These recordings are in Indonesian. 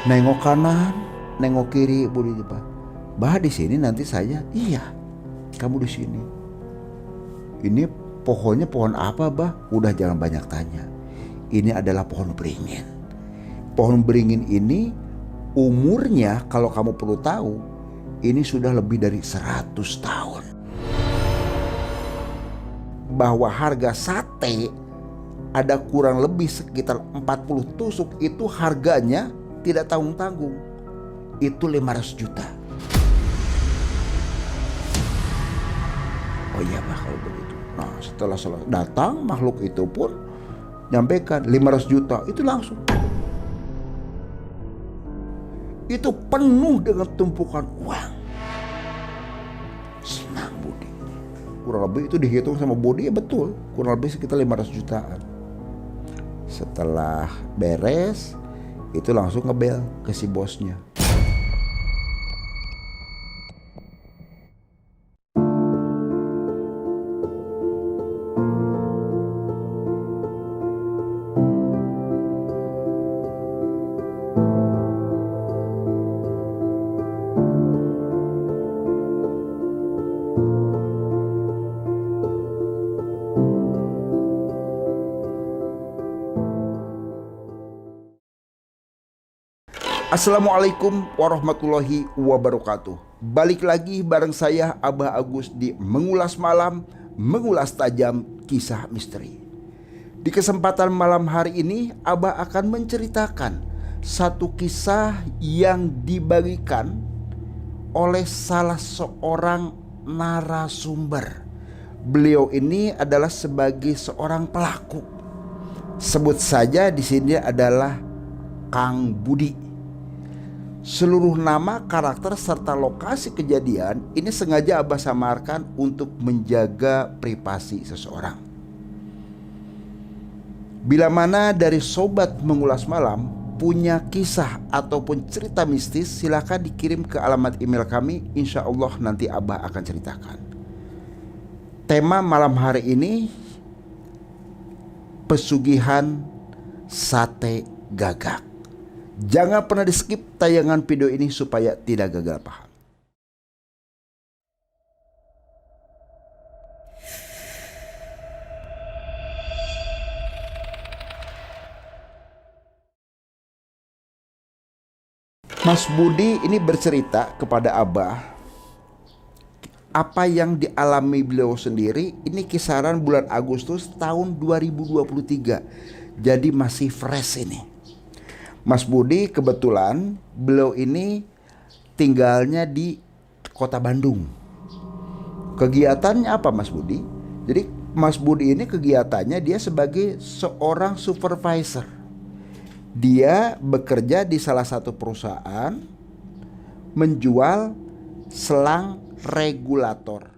Nengok kanan, nengok kiri, Budi Pak. Bah di sini nanti saya. Iya, kamu di sini. Ini pohonnya pohon apa, Bah? Udah jangan banyak tanya. Ini adalah pohon beringin. Pohon beringin ini umurnya kalau kamu perlu tahu, ini sudah lebih dari 100 tahun. Bahwa harga sate ada kurang lebih sekitar 40 tusuk itu harganya tidak tanggung-tanggung. Itu 500 juta. Oh iya Pak kalau begitu. Nah setelah datang makhluk itu pun nyampaikan 500 juta itu langsung. Itu penuh dengan tumpukan uang. Senang Budi. Kurang lebih itu dihitung sama Budi ya betul. Kurang lebih sekitar 500 jutaan. Setelah beres itu langsung ngebel ke si bosnya. Assalamualaikum warahmatullahi wabarakatuh. Balik lagi bareng saya Abah Agus di Mengulas Malam, Mengulas Tajam Kisah Misteri. Di kesempatan malam hari ini Abah akan menceritakan satu kisah yang dibagikan oleh salah seorang narasumber. Beliau ini adalah sebagai seorang pelaku. Sebut saja di sini adalah Kang Budi. Seluruh nama, karakter, serta lokasi kejadian ini sengaja Abah samarkan untuk menjaga privasi seseorang. Bila mana dari sobat Mengulas Malam punya kisah ataupun cerita mistis, silakan dikirim ke alamat email kami. Insya Allah nanti Abah akan ceritakan. Tema malam hari ini pesugihan sate gagak. Jangan pernah di skip tayangan video ini supaya tidak gagal paham. Mas Budi ini bercerita kepada Abah apa yang dialami beliau sendiri. Ini kisaran bulan Agustus tahun 2023. Jadi masih fresh ini. Mas Budi kebetulan beliau ini tinggalnya di kota Bandung. Kegiatannya apa Mas Budi? Jadi Mas Budi ini kegiatannya dia sebagai seorang supervisor. Dia bekerja di salah satu perusahaan menjual selang regulator.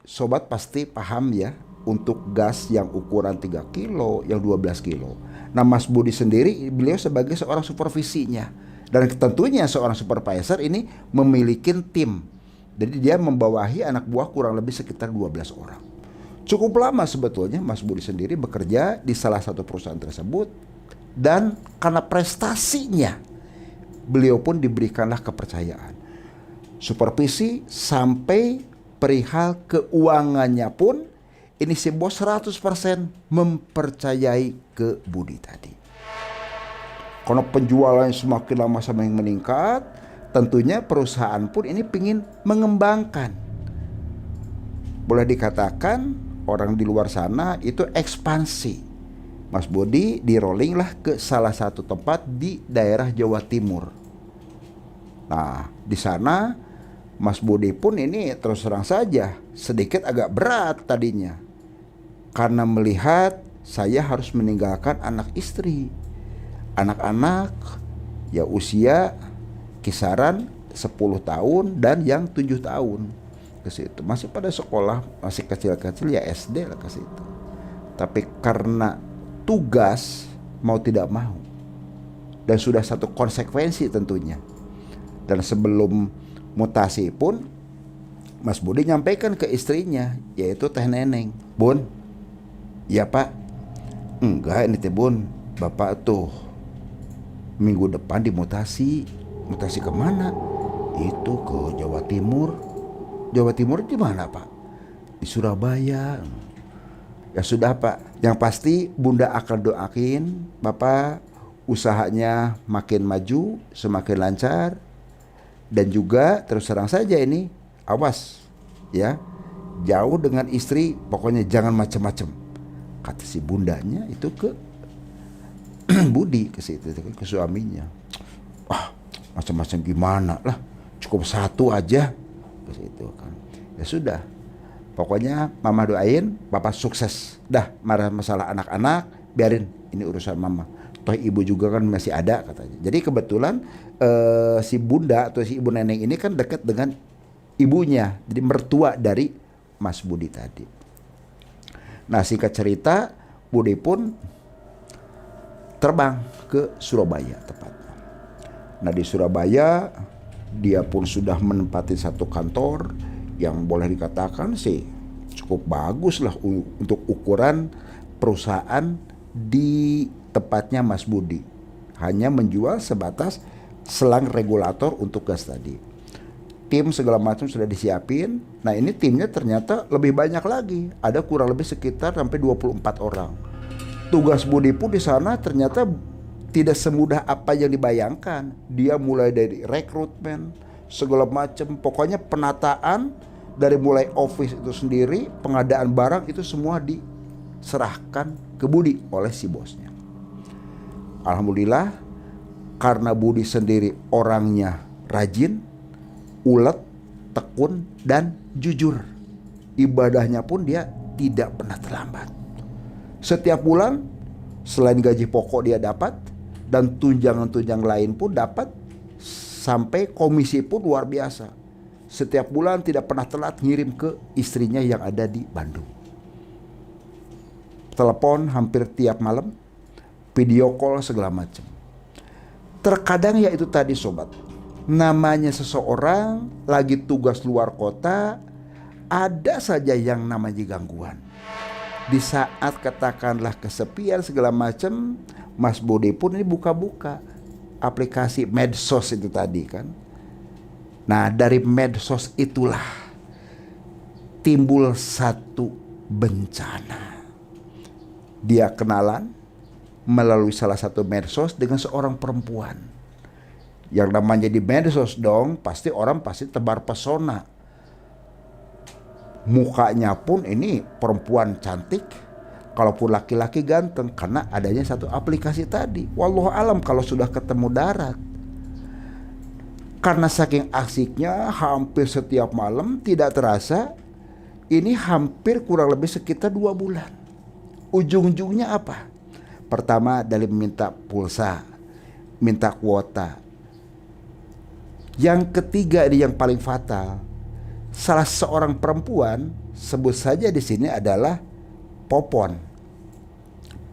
Sobat pasti paham ya, untuk gas yang ukuran 3 kilo, yang 12 kilo. Nah Mas Budi sendiri beliau sebagai seorang supervisinya. Dan tentunya seorang supervisor ini memiliki tim. Jadi dia membawahi anak buah kurang lebih sekitar 12 orang. Cukup lama sebetulnya Mas Budi sendiri bekerja di salah satu perusahaan tersebut. Dan karena prestasinya beliau pun diberikanlah kepercayaan. Supervisi sampai perihal keuangannya pun ini si bos 100% mempercayai ke Budi tadi. Karena penjualan semakin lama semakin meningkat, tentunya perusahaan pun ini ingin mengembangkan. Boleh dikatakan orang di luar sana itu ekspansi. Mas Budi di rolling lah ke salah satu tempat di daerah Jawa Timur. Nah di sana Mas Budi pun ini terus terang saja sedikit agak berat tadinya. Karena melihat saya harus meninggalkan anak istri. Anak-anak ya usia kisaran 10 tahun dan yang 7 tahun ke situ. Masih pada sekolah, masih kecil-kecil ya SD lah ke situ. Tapi karena tugas mau tidak mau dan sudah satu konsekuensi tentunya. Dan sebelum mutasi pun Mas Budi nyampaikan ke istrinya, yaitu Teh Neneng, Bun, ya Pak, enggak ini Teh Bun, Bapak tuh minggu depan dimutasi. Mutasi kemana? Itu ke Jawa Timur. Jawa Timur di mana Pak? Di Surabaya. Ya sudah Pak, yang pasti Bunda akan doain Bapak usahanya makin maju, semakin lancar. Dan juga terus terang saja ini, awas ya, jauh dengan istri, pokoknya jangan macam-macam. Kata si bundanya itu ke Budi, ke situ ke suaminya. Ah, macam-macam gimana lah, cukup satu aja ke situ kan. Ya sudah, pokoknya mama doain Bapak sukses. Dah, marah masalah anak-anak biarin, ini urusan mama. Toh ibu juga kan masih ada katanya. Jadi kebetulan si bunda atau si ibu Neneng ini kan dekat dengan ibunya, jadi mertua dari Mas Budi tadi. Nah singkat cerita, Budi pun terbang ke Surabaya tepatnya. Nah di Surabaya dia pun sudah menempati satu kantor yang boleh dikatakan sih cukup bagus lah untuk ukuran perusahaan di tempatnya Mas Budi. Hanya menjual sebatas selang regulator untuk gas tadi. Tim segala macam sudah disiapin. Nah ini timnya ternyata lebih banyak lagi. Ada kurang lebih sekitar sampai 24 orang. Tugas Budi pun di sana ternyata tidak semudah apa yang dibayangkan. Dia mulai dari rekrutmen, segala macam. Pokoknya penataan dari mulai office itu sendiri, pengadaan barang itu semua diserahkan ke Budi oleh si bosnya. Alhamdulillah, karena Budi sendiri orangnya rajin, ulet, tekun, dan jujur. Ibadahnya pun dia tidak pernah terlambat. Setiap bulan, selain gaji pokok dia dapat, dan tunjangan-tunjangan lain pun dapat, sampai komisi pun luar biasa. Setiap bulan tidak pernah telat ngirim ke istrinya yang ada di Bandung. Telepon hampir tiap malam, video call segala macam. Terkadang ya itu tadi sobat, namanya seseorang lagi tugas luar kota, ada saja yang namanya gangguan. Di saat katakanlah kesepian segala macam, Mas Budi pun ini buka-buka aplikasi medsos itu tadi kan. Nah dari medsos itulah timbul satu bencana. Dia kenalan melalui salah satu medsos dengan seorang perempuan. Yang namanya di medsos dong, pasti orang pasti tebar pesona. Mukanya pun ini perempuan cantik, kalaupun laki-laki ganteng, karena adanya satu aplikasi tadi. Wallahu alam kalau sudah ketemu darat. Karena saking asiknya, hampir setiap malam tidak terasa, ini hampir kurang lebih sekitar 2 bulan. Ujung-ujungnya apa? Pertama dari minta pulsa, minta kuota. Yang ketiga ini yang paling fatal. Salah seorang perempuan, sebut saja di sini adalah Popon.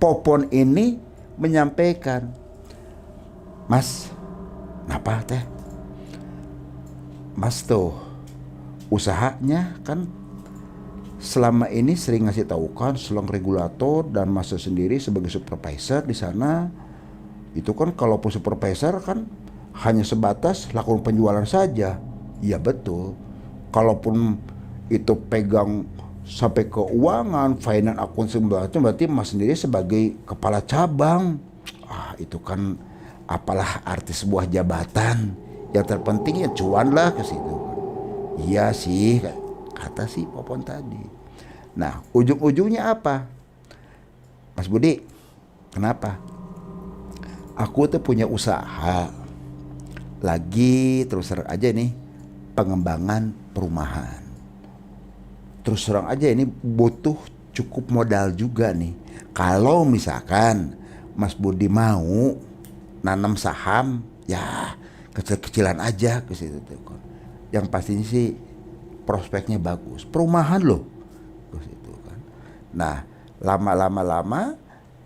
Popon ini menyampaikan, Mas, kenapa teh? Mas tuh usahanya kan selama ini sering ngasih tahu kan selang regulator, dan Mas sendiri sebagai supervisor di sana itu kan kalaupun supervisor kan hanya sebatas lakukan penjualan saja. Iya betul. Kalaupun itu pegang sampai keuangan, finance, akun segala macam, berarti Mas sendiri sebagai kepala cabang. Ah itu kan apalah arti sebuah jabatan. Yang terpenting ya cuan lah ke situ. Iya sih, kata si Popon tadi. Nah ujung-ujungnya apa? Mas Budi, kenapa? Aku tuh punya usaha, lagi terus terang aja nih, pengembangan perumahan. Terus terang aja ini butuh cukup modal juga nih. Kalau misalkan Mas Budi mau nanam saham, ya kecil-kecilan aja ke situ. Yang pastinya sih prospeknya bagus. Perumahan loh. Gitu kan. Nah, lama-lama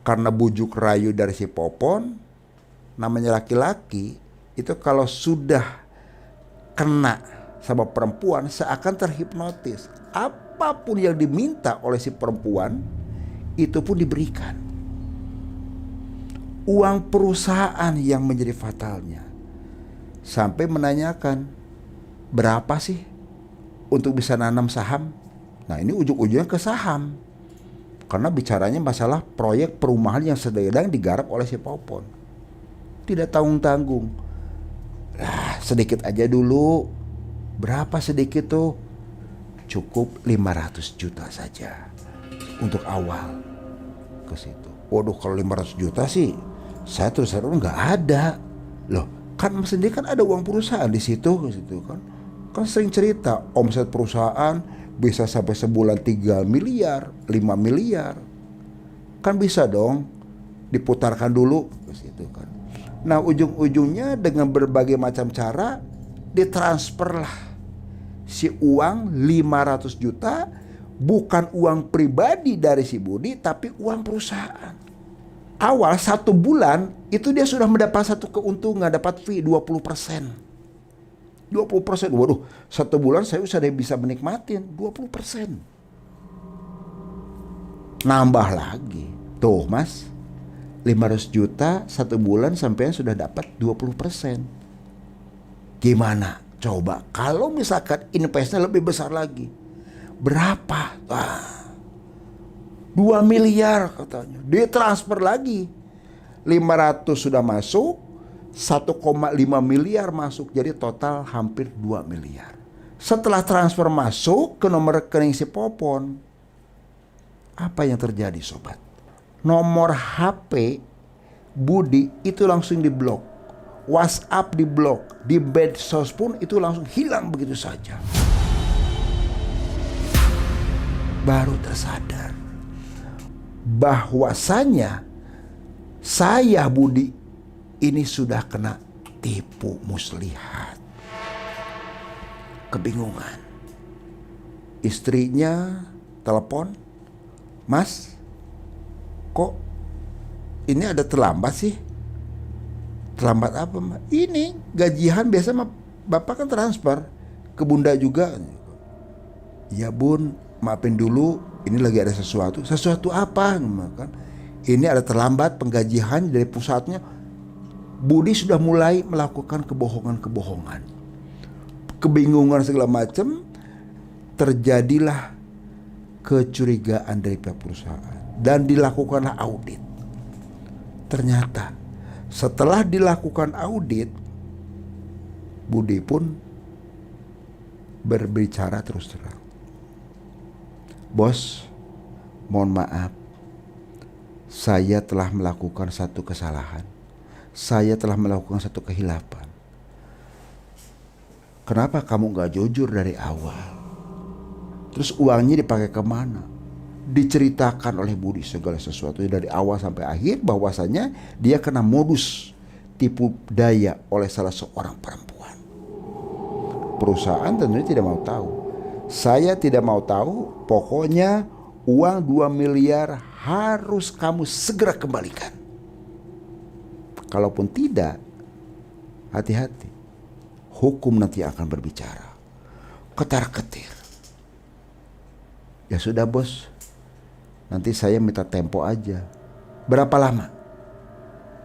karena bujuk rayu dari si Popon, namanya laki-laki itu kalau sudah kena sama perempuan seakan terhipnotis. Apapun yang diminta oleh si perempuan itu pun diberikan. Uang perusahaan yang menjadi fatalnya. Sampai menanyakan, berapa sih untuk bisa nanam saham? Nah ini ujung-ujungnya ke saham. Karena bicaranya masalah proyek perumahan yang sedang digarap oleh si Popon. Tidak tanggung-tanggung. Sedikit aja dulu. Berapa sedikit tuh? Cukup 500 juta saja untuk awal ke situ. Waduh, kalau 500 juta sih saya terus terang nggak ada. Loh, kan Mas sendiri kan ada uang perusahaan di situ kan. Kan sering cerita omset perusahaan bisa sampai sebulan 3 miliar, 5 miliar. Kan bisa dong diputarkan dulu ke situ kan. Nah, ujung-ujungnya dengan berbagai macam cara ditransferlah si uang 500 juta, bukan uang pribadi dari si Budi tapi uang perusahaan. Awal 1 bulan itu dia sudah mendapat satu keuntungan, dapat fee 20%. 20%. Waduh, 1 bulan saya sudah bisa menikmatin 20%. Nambah lagi. Tuh Mas, 500 juta 1 bulan sampai sudah dapat 20%. Gimana? Coba kalau misalkan investnya lebih besar lagi. Berapa? 2 miliar katanya. Dia transfer lagi. 500 sudah masuk, 1,5 miliar masuk. Jadi total hampir 2 miliar. Setelah transfer masuk ke nomor rekening si Popon, apa yang terjadi sobat? Nomor HP Budi itu langsung diblok. WhatsApp diblok. Di medsos pun itu langsung hilang begitu saja. Baru tersadar bahwasanya saya Budi ini sudah kena tipu muslihat. Kebingungan. Istrinya telepon, Mas, kok ini ada terlambat sih? Terlambat apa, Mbak? Ini gajian biasa Bapak kan transfer ke Bunda juga. Ya Bun, maafin dulu, ini lagi ada sesuatu. Sesuatu apa? Kan? Ini ada terlambat penggajian dari pusatnya. Budi sudah mulai melakukan kebohongan-kebohongan. Kebingungan segala macam. Terjadilah kecurigaan dari pihak perusahaan. Dan dilakukanlah audit. Ternyata setelah dilakukan audit, Budi pun berbicara terus terang. Bos, mohon maaf, saya telah melakukan satu kesalahan. Saya telah melakukan satu kehilapan. Kenapa kamu gak jujur dari awal? Terus uangnya dipakai kemana? Diceritakan oleh Budi segala sesuatu dari awal sampai akhir, bahwasanya dia kena modus tipu daya oleh salah seorang perempuan. Perusahaan tentunya tidak mau tahu. Saya tidak mau tahu, pokoknya uang 2 miliar harus kamu segera kembalikan. Kalaupun tidak, hati-hati. Hukum nanti akan berbicara. Ketar-ketir. Ya sudah bos, nanti saya minta tempo aja. Berapa lama?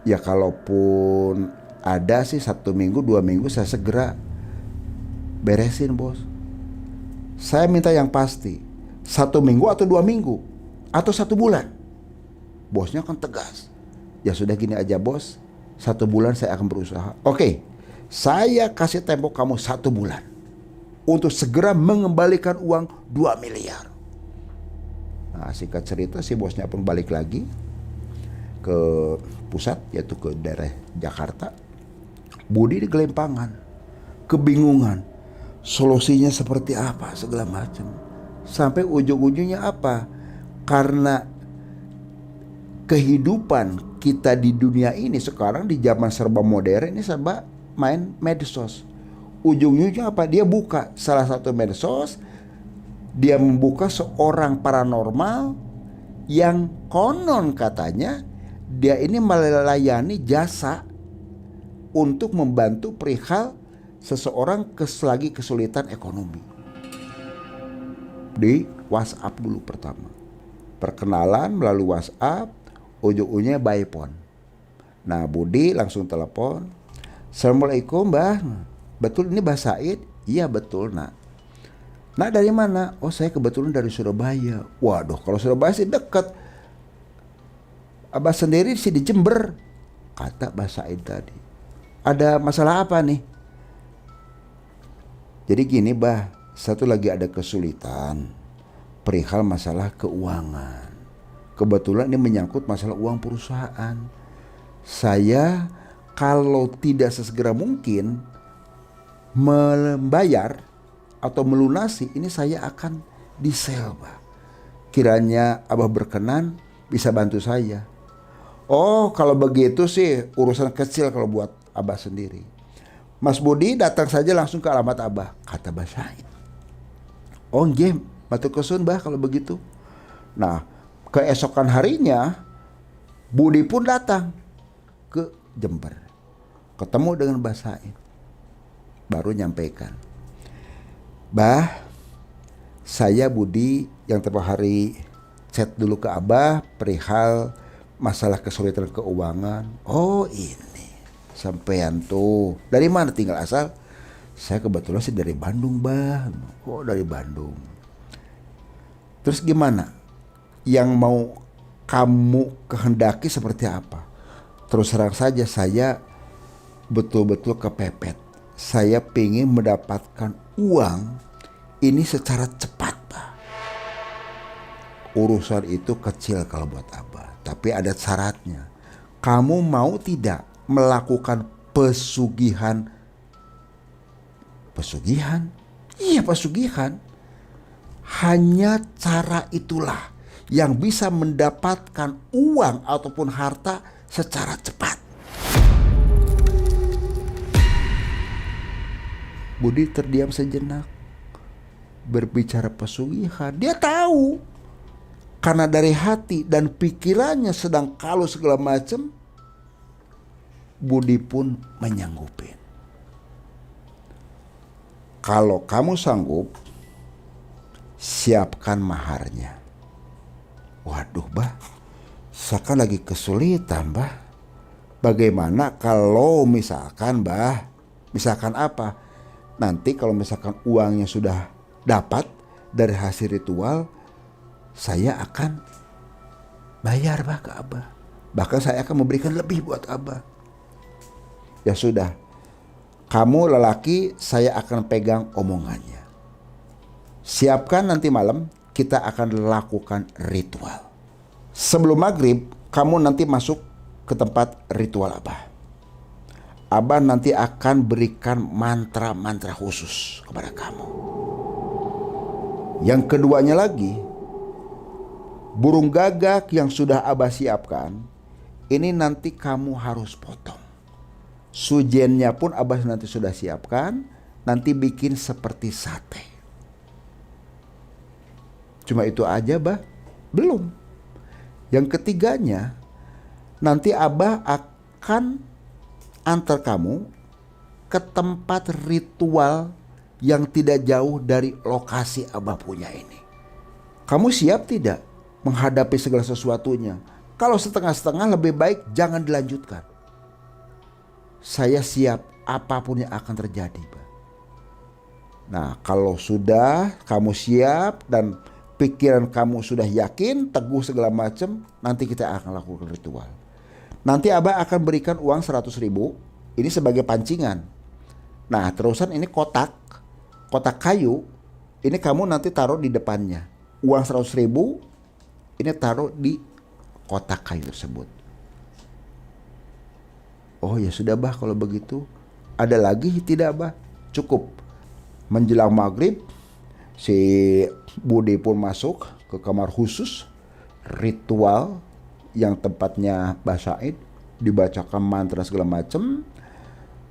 Ya kalaupun ada sih 1 minggu, 2 minggu saya segera beresin bos. Saya minta yang pasti 1 minggu atau 2 minggu atau 1 bulan. Bosnya kan tegas. Ya sudah gini aja bos, 1 bulan saya akan berusaha. Oke, saya kasih tempo kamu 1 bulan untuk segera mengembalikan uang 2 miliar. Nah, singkat cerita si bosnya pun balik lagi ke pusat, yaitu ke daerah Jakarta. Budi digelempangan, kebingungan, solusinya seperti apa segala macam. Sampai ujung-ujungnya apa? Karena kehidupan kita di dunia ini sekarang di zaman serba modern ini serba main medsos. Ujung-ujungnya apa? Dia buka salah satu medsos, dia membuka seorang paranormal yang konon katanya dia ini melayani jasa untuk membantu perihal seseorang lagi kesulitan ekonomi. Di WhatsApp dulu pertama. Perkenalan melalui WhatsApp, ujung-ujungnya by phone. Nah, Budi langsung telepon. Assalamualaikum, Mbah. Betul ini Mbah Said? Iya betul, Nak. Nak dari mana? Oh, saya kebetulan dari Surabaya. Waduh, kalau Surabaya sih dekat. Abah sendiri sih di Jember, kata Mbah Said tadi. Ada masalah apa nih? Jadi gini, Bah, satu lagi ada kesulitan perihal masalah keuangan. Kebetulan ini menyangkut masalah uang perusahaan. Saya kalau tidak sesegera mungkin membayar atau melunasi, ini saya akan disel, Bah. Kiranya Abah berkenan bisa bantu saya. Oh, kalau begitu sih urusan kecil kalau buat Abah sendiri. Mas Budi datang saja langsung ke alamat Abah, kata Mbah Said. Oh, nggih, matur kesuwun, Bah, kalau begitu. Nah, keesokan harinya Budi pun datang ke Jember. Ketemu dengan Mbah Said. Baru nyampaikan. Bah, saya Budi yang tempoh hari chat dulu ke Abah perihal masalah kesulitan keuangan. Oh, ini sampean tuh. Dari mana tinggal asal? Saya kebetulan sih dari Bandung, Bah. Oh, dari Bandung. Terus gimana? Yang mau kamu kehendaki seperti apa? Terus terang saja saya betul-betul kepepet. Saya pengen mendapatkan uang ini secara cepat, Bah. Urusan itu kecil kalau buat Abah, tapi ada syaratnya. Kamu mau tidak melakukan pesugihan? Pesugihan? Iya, pesugihan. Hanya cara itulah yang bisa mendapatkan uang ataupun harta secara cepat. Budi terdiam sejenak. Berbicara pesugihan, dia tahu. Karena dari hati dan pikirannya sedang kalu segala macam, Budi pun menyanggupin. Kalau kamu sanggup, siapkan maharnya. Waduh, Bah, saya kan lagi kesulitan, Bah. Bagaimana kalau misalkan, Bah, misalkan apa? Nanti kalau misalkan uangnya sudah dapat dari hasil ritual, saya akan bayar, Bah, ke Abah. Bahkan saya akan memberikan lebih buat Abah. Ya sudah, kamu lelaki, saya akan pegang omongannya. Siapkan nanti malam kita akan lakukan ritual. Sebelum maghrib, kamu nanti masuk ke tempat ritual Abah. Abah nanti akan berikan mantra-mantra khusus kepada kamu. Yang keduanya lagi, burung gagak yang sudah Abah siapkan, ini nanti kamu harus potong. Sujennya pun Abah nanti sudah siapkan, nanti bikin seperti sate. Cuma itu aja, Bah? Belum. Yang ketiganya, nanti Abah akan antar kamu ke tempat ritual yang tidak jauh dari lokasi Abah punya ini. Kamu siap tidak menghadapi segala sesuatunya? Kalau setengah-setengah lebih baik jangan dilanjutkan. Saya siap apapun yang akan terjadi, Bah. Nah, kalau sudah kamu siap dan pikiran kamu sudah yakin, teguh segala macam, nanti kita akan lakukan ritual. Nanti Abah akan berikan uang 100.000, ini sebagai pancingan. Nah, terusan ini kotak kayu, ini kamu nanti taruh di depannya. Uang 100.000 ini taruh di kotak kayu tersebut. Oh ya sudah, Bah, kalau begitu. Ada lagi tidak, Bah? Cukup. Menjelang maghrib, si Budi pun masuk ke kamar khusus ritual yang tempatnya Mbah Said, dibacakan mantra segala macam.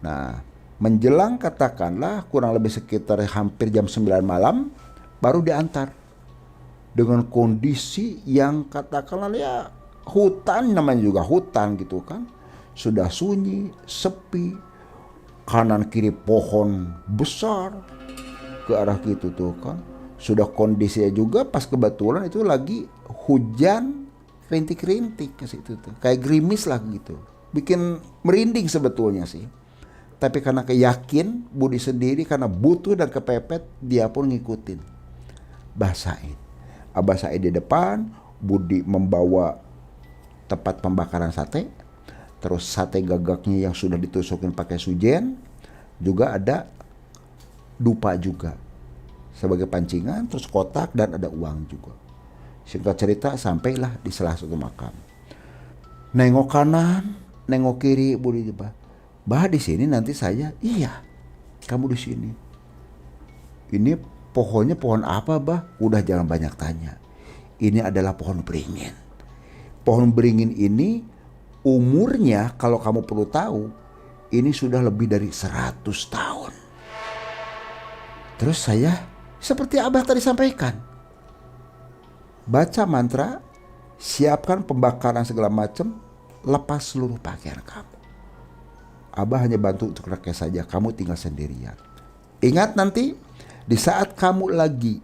Nah, menjelang katakanlah kurang lebih sekitar hampir jam 9 malam baru diantar. Dengan kondisi yang katakanlah ya hutan, namanya juga hutan gitu kan. Sudah sunyi, sepi. kanan kiri pohon besar ke arah gitu tuh kan. Sudah kondisinya juga pas kebetulan itu lagi hujan rintik-rintik ke situ tuh. Kayak gerimis lah gitu. Bikin merinding sebetulnya sih. Tapi karena yakin Budi sendiri, karena butuh dan kepepet, dia pun ngikutin Abah Said. Abah Said di depan, Budi membawa tempat pembakaran sate. Terus sate gagaknya yang sudah ditusukin pakai sujen, juga ada dupa juga sebagai pancingan, terus kotak dan ada uang juga. Singkat cerita sampailah di salah satu makam. Nengok kanan, nengok kiri, Budi coba. Bah di sini nanti saya. Iya, kamu di sini. Ini pohonnya pohon apa, Bah? Udah jangan banyak tanya. Ini adalah pohon beringin. Pohon beringin ini umurnya kalau kamu perlu tahu, ini sudah lebih dari 100 tahun. Terus saya seperti Abah tadi sampaikan, baca mantra, siapkan pembakaran segala macam, lepas seluruh pakaian kamu. Abah hanya bantu untuk rakyat saja, kamu tinggal sendirian. Ingat nanti di saat kamu lagi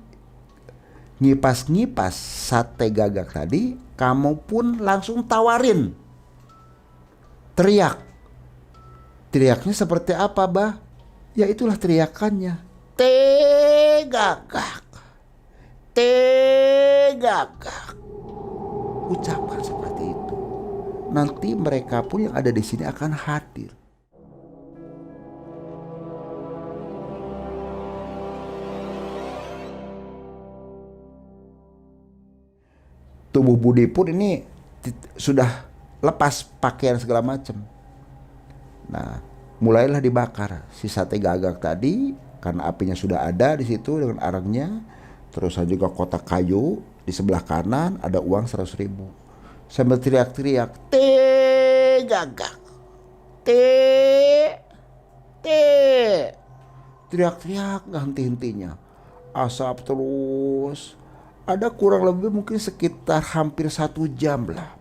ngipas-ngipas sate gagak tadi, kamu pun langsung tawarin. Teriak. Teriaknya seperti apa, Bah? Ya itulah teriakannya. Tegagak. Tegagak. Ucapkan seperti itu. Nanti mereka pun yang ada di sini akan hadir. Tubuh Budi pun ini sudah lepas pakaian segala macam. Nah, mulailah dibakar si sate gagak tadi karena apinya sudah ada di situ dengan arangnya. Terus ada juga kotak kayu di sebelah kanan, ada uang 100.000. Sambil teriak-teriak, "Teh gagak, teh, teh!" Teriak-teriak nggak henti-hentinya. Asap terus. Ada kurang lebih mungkin sekitar hampir 1 jam lah.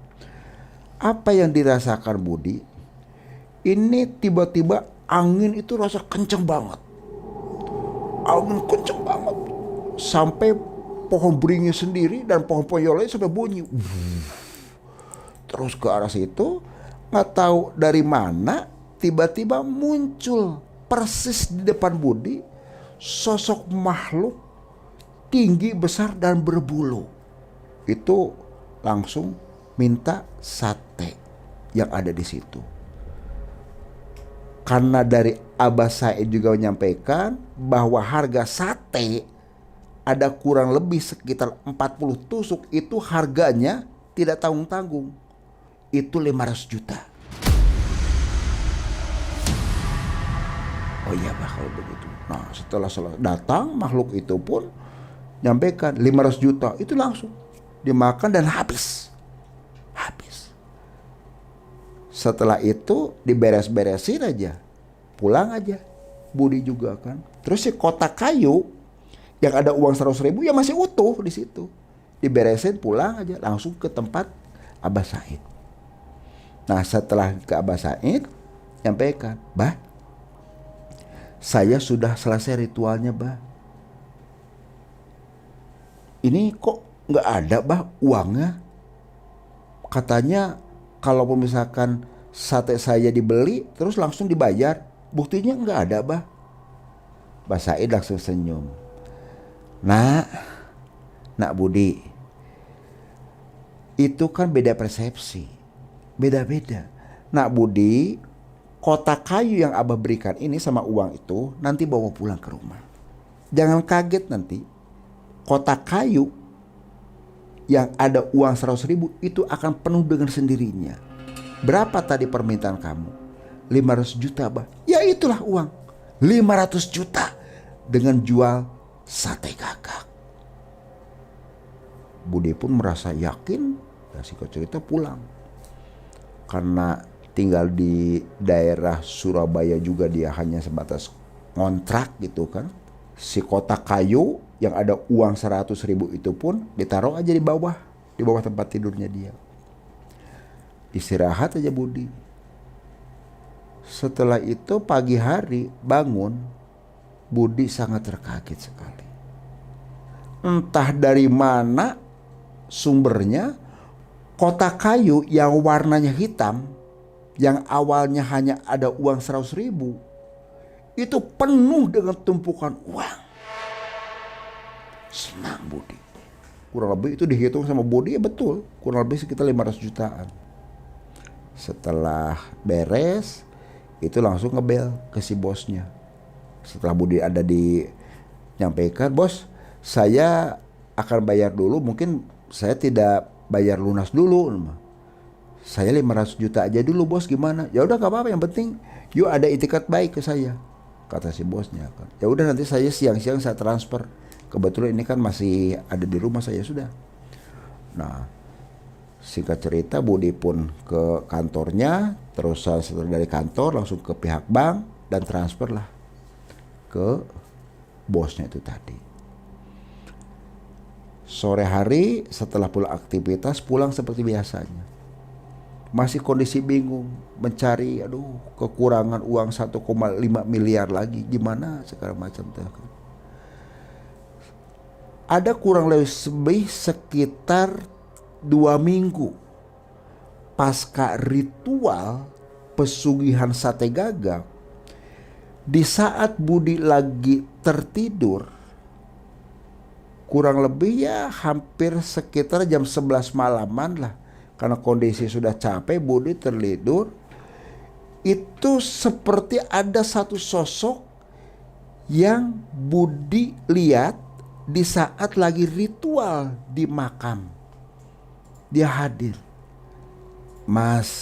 Apa yang dirasakan Budi? Ini tiba-tiba angin itu rasa kenceng banget. Angin kenceng banget. Sampai pohon beringin sendiri dan pohon-pohon yang lain sampai bunyi. Terus ke arah situ, nggak tahu dari mana tiba-tiba muncul persis di depan Budi sosok makhluk tinggi, besar dan berbulu. Itu langsung minta sate yang ada di situ. Karena dari Abah Said juga menyampaikan bahwa harga sate ada kurang lebih sekitar 40 tusuk, itu harganya tidak tanggung-tanggung. Itu 500 juta. Oh iya, Bah, kalau begitu. Nah, setelah datang makhluk itu pun nyampaikan 500 juta itu langsung dimakan dan habis. Setelah itu diberes-beresin aja, pulang aja Budi juga kan. Terus si kotak kayu yang ada uang 100.000 ya masih utuh di situ, diberesin, pulang aja langsung ke tempat Abah Said. Nah setelah ke Abah Said nyampaikan, "Bah, saya sudah selesai ritualnya, Bah. Ini kok nggak ada, Bah, uangnya. Katanya kalau misalkan sate saya dibeli terus langsung dibayar. Buktinya nggak ada, Bah." Bah Said langsung senyum. Nak Budi, itu kan beda persepsi, beda-beda. Nak Budi, kotak kayu yang Abah berikan ini sama uang itu nanti bawa pulang ke rumah. Jangan kaget nanti kotak kayu yang ada uang 100.000 itu akan penuh dengan sendirinya. Berapa tadi permintaan kamu? 500 juta, Bah. Ya itulah uang 500 juta dengan jual sate gagak. Budi pun merasa yakin dan singkat cerita pulang. Karena tinggal di daerah Surabaya juga, dia hanya sebatas ngontrak gitu kan. Si kotak kayu yang ada uang 100.000 itu pun ditaruh aja di bawah tempat tidurnya dia. Istirahat aja Budi. Setelah itu pagi hari bangun, Budi sangat terkaget sekali. Entah dari mana sumbernya, kotak kayu yang warnanya hitam, yang awalnya hanya ada uang 100.000, itu penuh dengan tumpukan uang. Senang Budi. Kurang lebih itu dihitung sama Budi, ya betul, kurang lebih sekitar 500 jutaan. Setelah beres, itu langsung ngebel ke si bosnya. Setelah Budi ada nyampaikan, bos, saya akan bayar dulu, mungkin saya tidak bayar lunas dulu. Saya 500 juta aja dulu bos, gimana? Ya udah gak apa-apa, yang penting yuk ada itikat baik ke saya, kata si bosnya kan. Ya udah nanti saya siang-siang saya transfer. Kebetulan ini kan masih ada di rumah saya sudah. Nah, singkat cerita Budi pun ke kantornya, terus setelah dari kantor langsung ke pihak bank dan transfer lah ke bosnya itu tadi. Sore hari setelah pulang aktivitas, pulang seperti biasanya. Masih kondisi bingung, mencari kekurangan uang 1,5 miliar lagi, gimana segala macam tuh. Ada kurang lebih sekitar 2 minggu pasca ritual pesugihan sate gagak. Di saat Budi lagi tertidur, kurang lebih ya hampir sekitar jam 11 malaman lah, karena kondisi sudah capek, Budi tertidur. Itu seperti ada satu sosok yang Budi lihat di saat lagi ritual di makam. Dia hadir. Mas,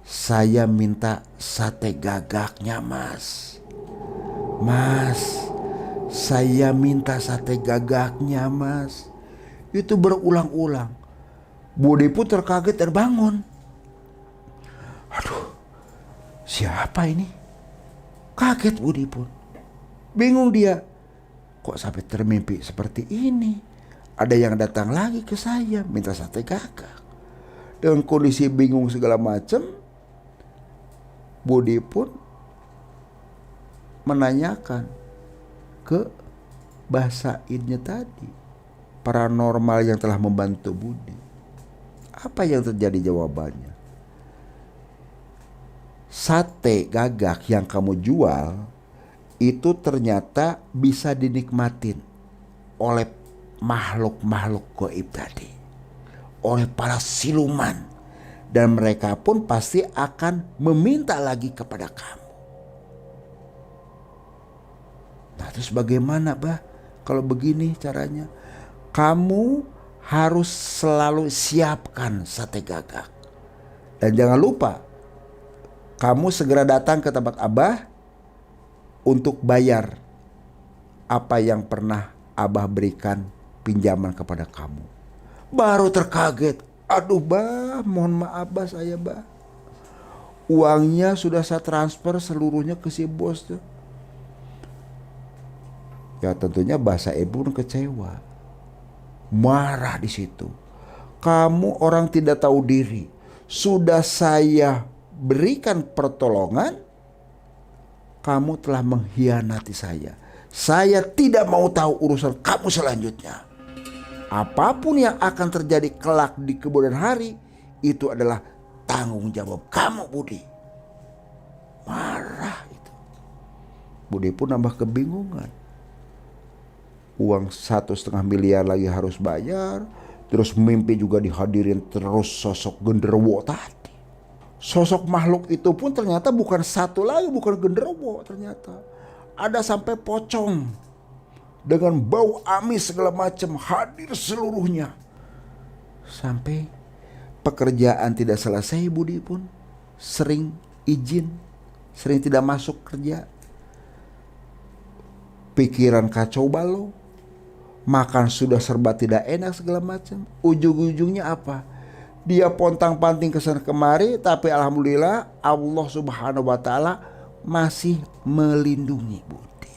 saya minta sate gagaknya mas. Mas, saya minta sate gagaknya mas. Itu berulang-ulang. Budi pun terkaget terbangun. Aduh, siapa ini? Kaget Budi pun. Bingung dia. Kok sampai termimpi seperti ini? Ada yang datang lagi ke saya minta sate gagak. Dengan kondisi bingung segala macam, Budi pun menanyakan ke basainnya tadi, paranormal yang telah membantu Budi. Apa yang terjadi? Jawabannya, sate gagak yang kamu jual itu ternyata bisa dinikmatin oleh makhluk-makhluk gaib tadi, oleh para siluman, dan mereka pun pasti akan meminta lagi kepada kamu. Nah, terus bagaimana bah kalau begini caranya? Kamu harus selalu siapkan sate gagak, dan jangan lupa kamu segera datang ke tempat Abah untuk bayar apa yang pernah Abah berikan pinjaman kepada kamu. Baru terkaget. Aduh bah, mohon maaf bah, saya bah, uangnya sudah saya transfer seluruhnya ke si bos tuh. Ya tentunya bahasa ibu kecewa, marah di situ. Kamu orang tidak tahu diri. Sudah saya berikan pertolongan, kamu telah mengkhianati saya. Saya tidak mau tahu urusan kamu selanjutnya. Apapun yang akan terjadi kelak di kemudian hari, itu adalah tanggung jawab kamu Budi. Marah itu. Budi pun nambah kebingungan. Uang 1,5 miliar lagi harus bayar. Terus mimpi juga dihadirin terus sosok genderuwo tadi. Sosok makhluk itu pun ternyata bukan satu lagi, bukan genderuwo ternyata. Ada sampai pocong dengan bau amis segala macam hadir seluruhnya. Sampai pekerjaan tidak selesai, Budi pun sering izin, sering tidak masuk kerja. Pikiran kacau balau, makan sudah serba tidak enak segala macam. Ujung-ujungnya apa? Dia pontang-panting kesana kemari, tapi alhamdulillah Allah Subhanahu wa taala masih melindungi Budi.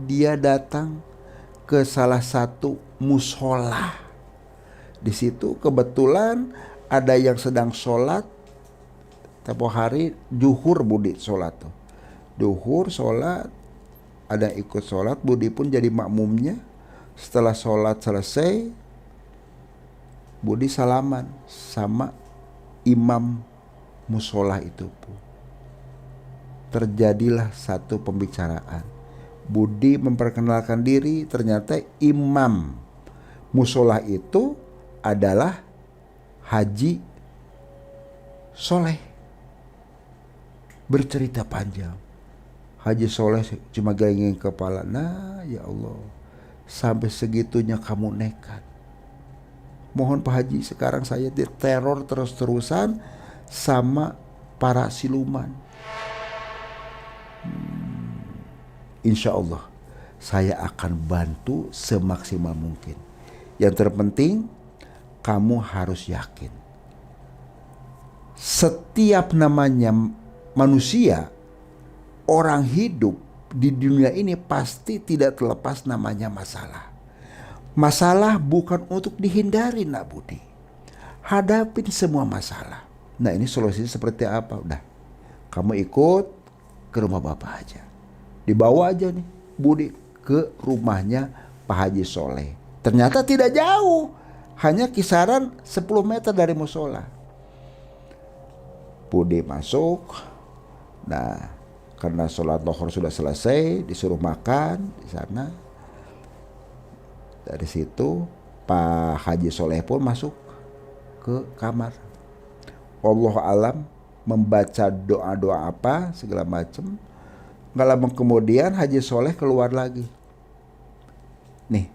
Dia datang ke salah satu musola. Di situ kebetulan ada yang sedang sholat Tempo hari duhur Budi sholat tuh. Duhur sholat, ada yang ikut sholat, Budi pun jadi makmumnya. Setelah sholat selesai, Budi salaman sama imam musola itu pun. Terjadilah satu pembicaraan. Budi memperkenalkan diri, ternyata imam musola itu adalah Haji Soleh. Bercerita panjang. Haji Soleh cuma gelengin kepala. Nah ya Allah, sampai segitunya kamu nekat. Mohon Pak Haji, sekarang saya diteror terus-terusan sama para siluman. Insya Allah saya akan bantu semaksimal mungkin. Yang terpenting kamu harus yakin, setiap namanya manusia, orang hidup di dunia ini pasti tidak terlepas namanya masalah. Masalah bukan untuk dihindari nak Budi. Hadapin semua masalah. Nah ini solusinya seperti apa? Udah, kamu ikut ke rumah Bapak aja. Dibawa aja nih Budi ke rumahnya Pak Haji Soleh. Ternyata tidak jauh, hanya kisaran 10 meter dari musola. Budi masuk. Nah, karena sholat lohor sudah selesai, disuruh makan di sana. Dari situ Pak Haji Soleh pun masuk ke kamar. Allah alam membaca doa-doa apa segala macam. Gak lama kemudian Haji Soleh keluar lagi. Nih,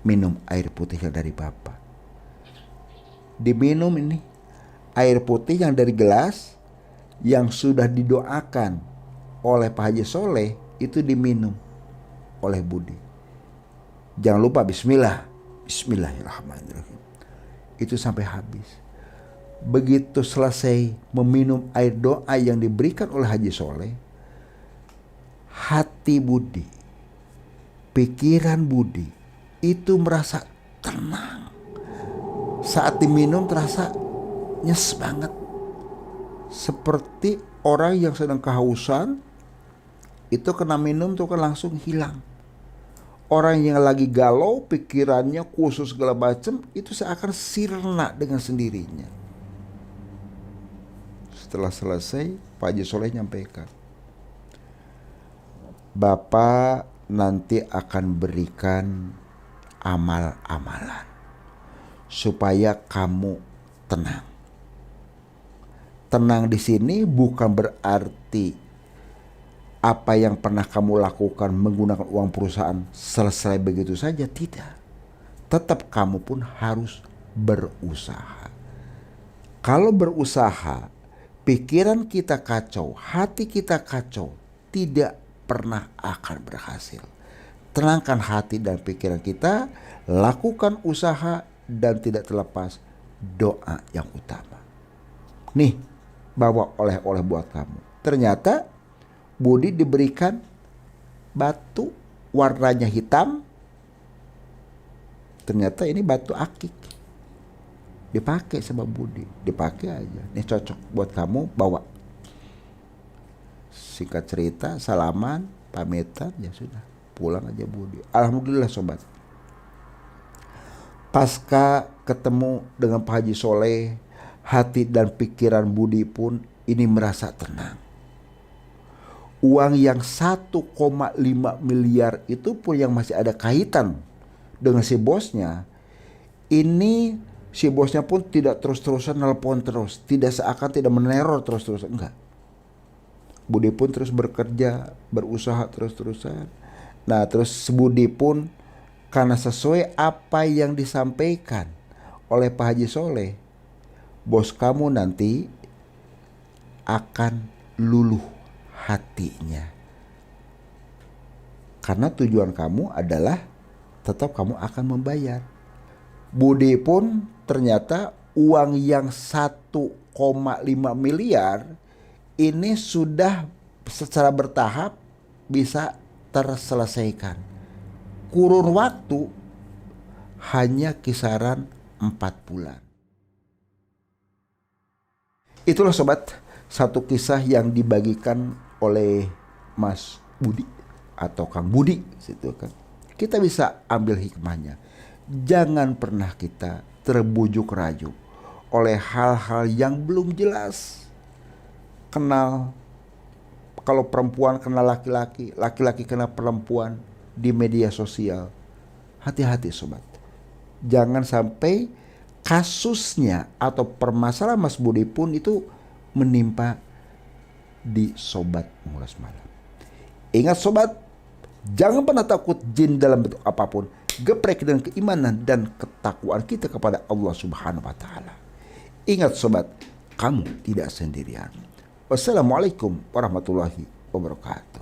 minum air putih yang dari Bapak. Diminum ini air putih yang dari gelas yang sudah didoakan oleh Pak Haji Soleh, itu diminum oleh Budi. Jangan lupa bismillah. Bismillahirrahmanirrahim. Itu sampai habis. Begitu selesai meminum air doa yang diberikan oleh Haji Soleh, hati Budi, pikiran Budi itu merasa tenang. Saat diminum terasa nyes banget. Seperti orang yang sedang kehausan, itu kena minum tuh kan langsung hilang. Orang yang lagi galau, pikirannya khusus segala macam, itu seakan sirna dengan sendirinya. Setelah selesai, Pak Haji Soleh nyampaikan, Bapak nanti akan berikan amal-amalan supaya kamu tenang. Tenang di sini bukan berarti apa yang pernah kamu lakukan menggunakan uang perusahaan selesai begitu saja, tidak. Tetap kamu pun harus berusaha. Kalau berusaha, pikiran kita kacau, hati kita kacau, tidak pernah akan berhasil. Tenangkan hati dan pikiran kita, lakukan usaha, dan tidak terlepas doa yang utama. Nih, bawa oleh-oleh buat kamu. Ternyata Budi diberikan batu warnanya hitam. Ternyata ini batu akik. Dipakai sama Budi, dipakai aja. Ini cocok buat kamu, bawa. Singkat cerita, salaman, pamitan, ya sudah, pulang aja Budi. Alhamdulillah sobat. Pasca ketemu dengan Pak Haji Soleh, hati dan pikiran Budi pun ini merasa tenang. Uang yang 1,5 miliar itu pun yang masih ada kaitan dengan si bosnya. Ini si bosnya pun tidak terus-terusan nelpon terus. Tidak seakan tidak meneror terus-terusan. Enggak. Budi pun terus bekerja, berusaha terus-terusan. Nah terus Budi pun karena sesuai apa yang disampaikan oleh Pak Haji Soleh, bos kamu nanti akan luluh hatinya. Karena tujuan kamu adalah tetap kamu akan membayar. Budi pun ternyata uang yang 1,5 miliar ini sudah secara bertahap bisa terselesaikan. Kurun waktu hanya kisaran 4 bulan. Itulah sobat, satu kisah yang dibagikan oleh Mas Budi atau Kang Budi situ kan. Kita bisa ambil hikmahnya. Jangan pernah kita terbujuk rajuk oleh hal-hal yang belum jelas. Kenal, kalau perempuan kenal laki-laki, laki-laki kenal perempuan di media sosial. Hati-hati sobat. Jangan sampai kasusnya atau permasalahan Mas Budi pun itu menimpa di Sobat Mengulas Malam. Ingat sobat, jangan pernah takut jin dalam bentuk apapun. Geprek dengan keimanan dan ketakwaan kita kepada Allah Subhanahu wa taala. Ingat sobat, kamu tidak sendirian. Wassalamualaikum warahmatullahi wabarakatuh.